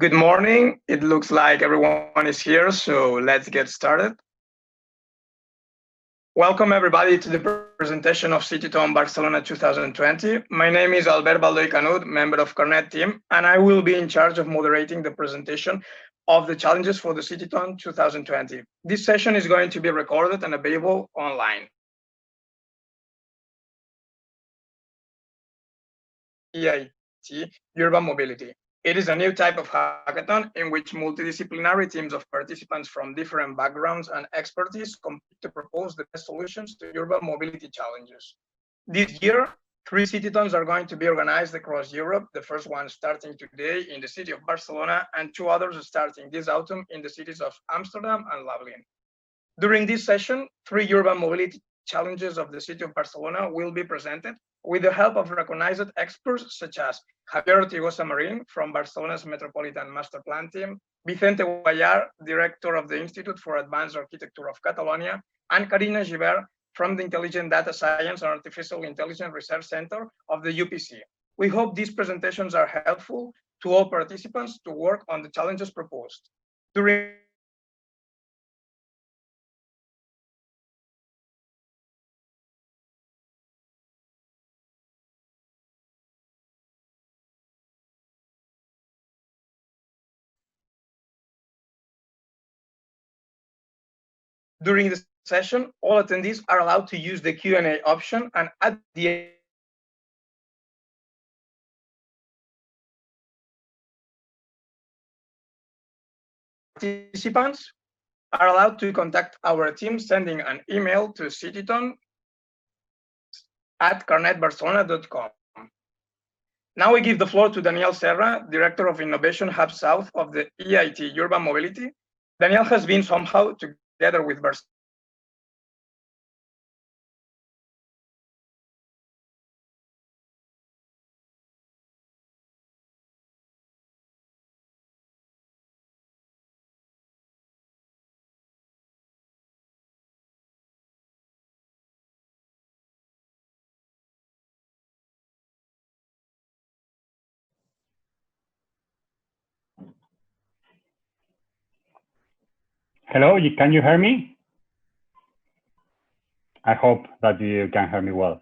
Good morning. It looks like everyone is here, so let's get started. Welcome everybody to the presentation of Citython Barcelona 2020. My name is Albert Baldoy Canud, member of Carnet team, and I will be in charge of moderating the presentation of the challenges for the Citython 2020. This session is going to be recorded and available online. EIT, Urban Mobility. It is a new type of hackathon in which multidisciplinary teams of participants from different backgrounds and expertise compete to propose the best solutions to urban mobility challenges. This year, 3 Citythons are going to be organized across Europe, the first one starting today in the city of Barcelona and 2 others starting this autumn in the cities of Amsterdam and Lublin. During this session, 3 urban mobility challenges of the city of Barcelona will be presented with the help of recognized experts such as Javier Ortigosa Marin from Barcelona's Metropolitan Master Plan team, Vicente Guayar, Director of the Institute for Advanced Architecture of Catalonia, and Karina Gibert from the Intelligent Data Science and Artificial Intelligence Research Center of the UPC. We hope these presentations are helpful to all participants to work on the challenges proposed. During the session, all attendees are allowed to use the Q&A option, and at the end, participants are allowed to contact our team sending an email to citython@carnetbarcelona.com. Now we give the floor to Daniel Serra, Director of Innovation Hub South of the EIT Urban Mobility. Daniel has been somehow together with Barcelona. Hello, can you hear me? I hope that you can hear me well.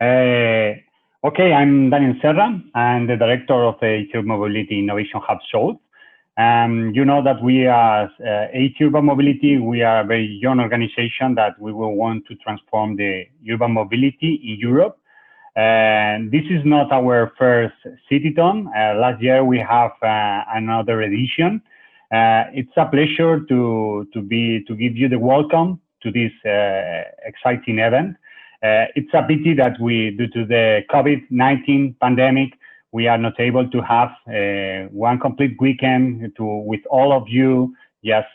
Okay, I'm Daniel Serra. I'm the director of the Urban Mobility Innovation Hub South. You know that we as Urban Mobility, we are a very young organization that we will want to transform the urban mobility in Europe. And this is not our first Citython. Last year we have another edition. It's a pleasure to give you the welcome to this exciting event. It's a pity that due to the COVID-19 pandemic, we are not able to have one complete weekend with all of you just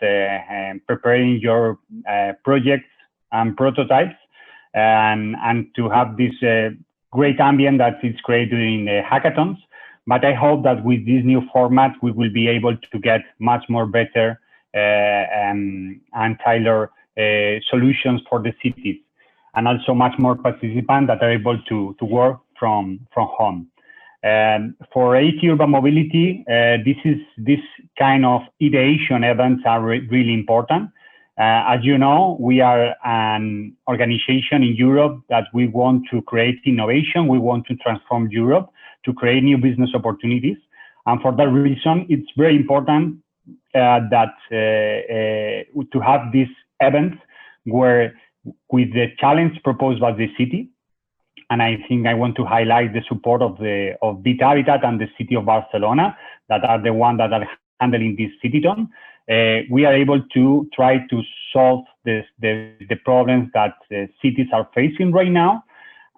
preparing your projects and prototypes and to have this great ambient that is created during the hackathons. But I hope that with this new format, we will be able to get much more better and tailored solutions for the cities, and also much more participants that are able to work from home. For AT Urban Mobility, this kind of ideation events are really important. As you know, we are an organization in Europe that we want to create innovation. We want to transform Europe to create new business opportunities. And for that reason, it's very important to have these events where with the challenge proposed by the city, and I think I want to highlight the support of Bit Habitat and the city of Barcelona that are the ones that are handling this Citython. We are able to try to solve the problems that cities are facing right now.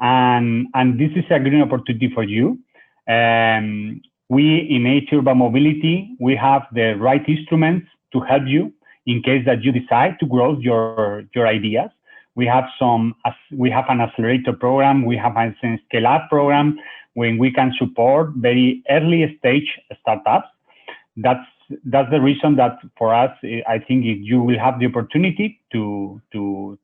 And this is a great opportunity for you. We in AT Urban Mobility, we have the right instruments to help you in case that you decide to grow your ideas. We have an accelerator program, we have a scale up program when we can support very early stage startups. That's the reason that for us, I think if you will have the opportunity to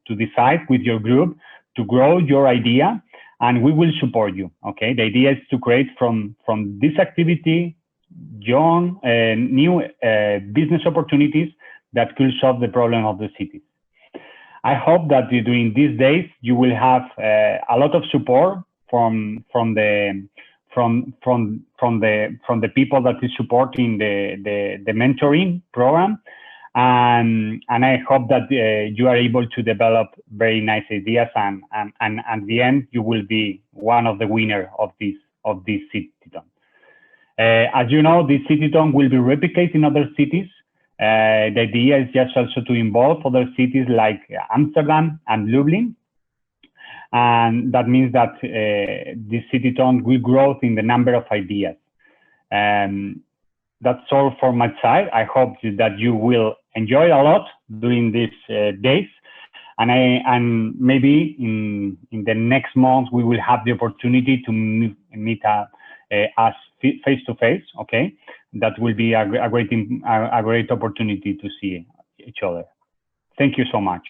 decide with your group to grow your idea, and we will support you. Okay, the idea is to create from this activity new business opportunities that could solve the problem of the cities. I hope that during these days you will have a lot of support from the people that is supporting the mentoring program, and I hope that you are able to develop very nice ideas, and at the end you will be one of the winners of this Citython. As you know, this Citython will be replicated in other cities. The idea is just also to involve other cities like Amsterdam and Lublin. And that means that this Citython will grow in the number of ideas. That's all for my side. I hope that you will enjoy a lot during these days. And maybe in the next month, we will have the opportunity to meet us face to face, okay? That will be a great opportunity to see each other. Thank you so much.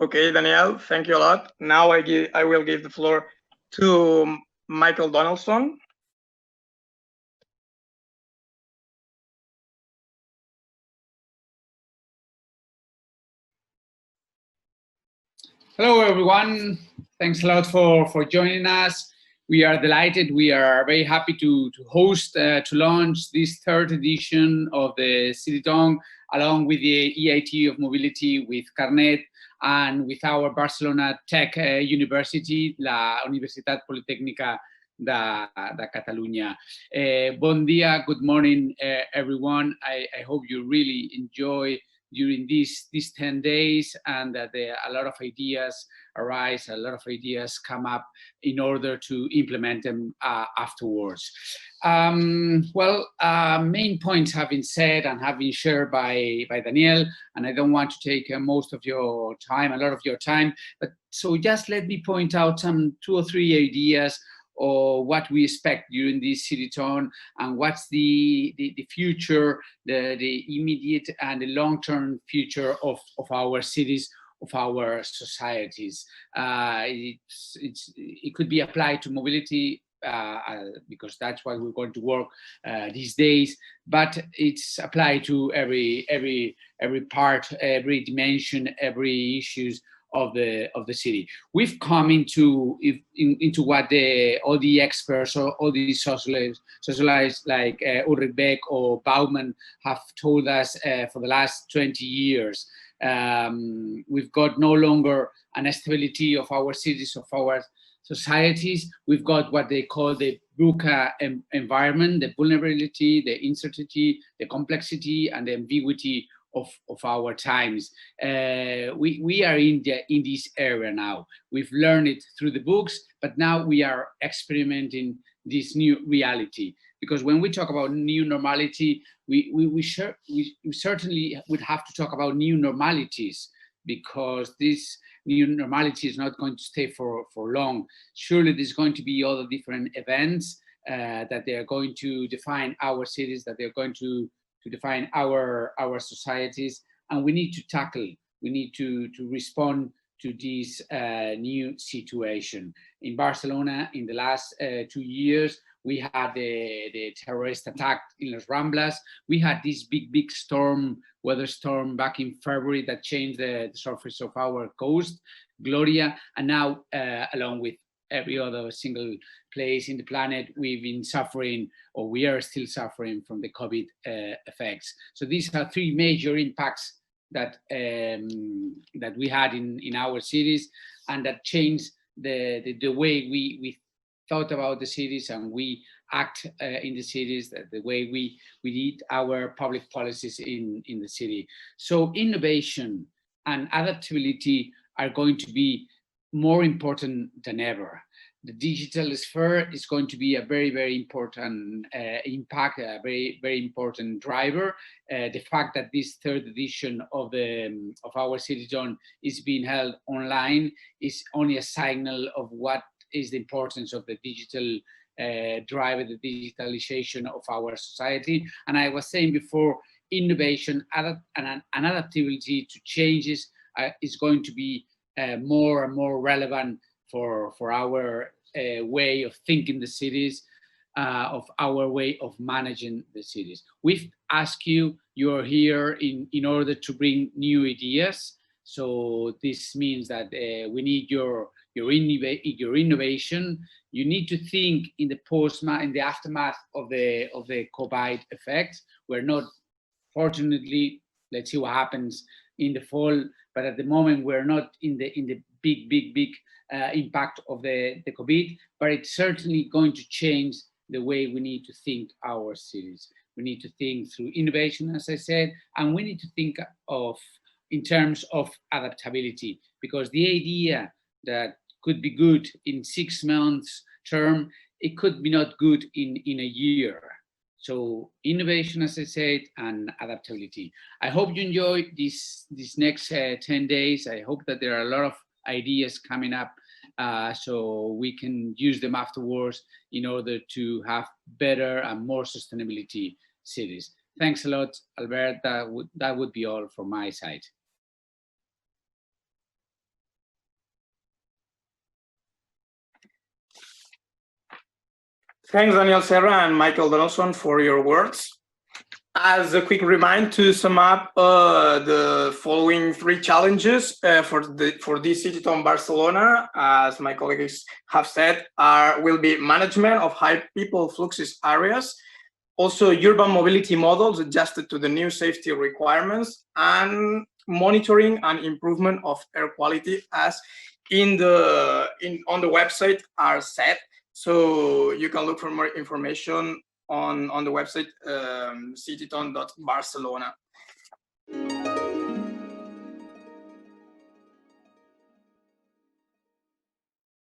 Okay, Daniel, thank you a lot. Now I will give the floor to Michael Donaldson. Hello, everyone. Thanks a lot for joining us. We are delighted. We are very happy to host, to launch this third edition of the Citython, along with the EIT of Mobility, with Carnet, and with our Barcelona Tech University, la Universitat Politécnica de Catalunya. Bon dia, good morning, everyone. I hope you really enjoy during these 10 days, and that a lot of ideas arise, a lot of ideas come up in order to implement them afterwards. Main points have been said and have been shared by Daniel, and I don't want to take most of your time, a lot of your time, but so just let me point out some 2 or 3 ideas or what we expect during this Citython, and what's the future, the immediate and the long-term future of our cities, of our societies. It could be applied to mobility, because that's what we're going to work these days, but it's applied to every part, every dimension, every issues of the city. We've come into what all the experts or all the socialists like Ulrich Beck or Bauman have told us for the last 20 years. We've got no longer an stability of our cities, of our societies. We've got what they call the VUCA environment, the vulnerability, the uncertainty, the complexity, and the ambiguity of our times. We are in this area now. We've learned it through the books, but now we are experimenting this new reality. Because when we talk about new normality, we certainly would have to talk about new normalities, because this new normality is not going to stay for long. Surely there's going to be other different events that they are going to define our cities, that they're going to define our societies, and we need to tackle, we need to respond to this new situation. In Barcelona, in the last 2 years, we had the terrorist attack in Las Ramblas. We had this big storm, weather storm back in February that changed the surface of our coast, Gloria, and now along with every other single place in the planet, we've been suffering, or we are still suffering from the COVID effects. So these are 3 major impacts that we had in our cities, and that changed the way we thought about the cities, and we act in the cities, the way we did our public policies in the city. So innovation and adaptability are going to be more important than ever. The digital sphere is going to be a very important impact, a very important driver. The fact that this 3rd edition of our Citython is being held online is only a signal of what is the importance of the digital drive, the digitalization of our society. And I was saying before, innovation and adaptability to changes is going to be more and more relevant for our way of thinking the cities, of our way of managing the cities. We've asked you, you're here in order to bring new ideas. So this means that we need your innovation. You need to think in the aftermath of the COVID effect. We're not, fortunately, let's see what happens in the fall, but at the moment we're not in the big impact of the COVID, but it's certainly going to change the way we need to think our cities. We need to think through innovation, as I said, and we need to think of in terms of adaptability, because the idea that could be good in 6 months term, it could be not good in a year. So innovation, as I said, and adaptability. I hope you enjoy this next 10 days. I hope that there are a lot of ideas coming up, so we can use them afterwards in order to have better and more sustainability cities. Thanks a lot, Albert. That would be all from my side. Thanks, Daniel Serra and Michael Donaldson, for your words. As a quick reminder to sum up the following 3 challenges for this Citython Barcelona, as my colleagues have said, will be management of high people fluxes areas, also urban mobility models adjusted to the new safety requirements, and monitoring and improvement of air quality, as on the website are set. So you can look for more information on the website citython.barcelona.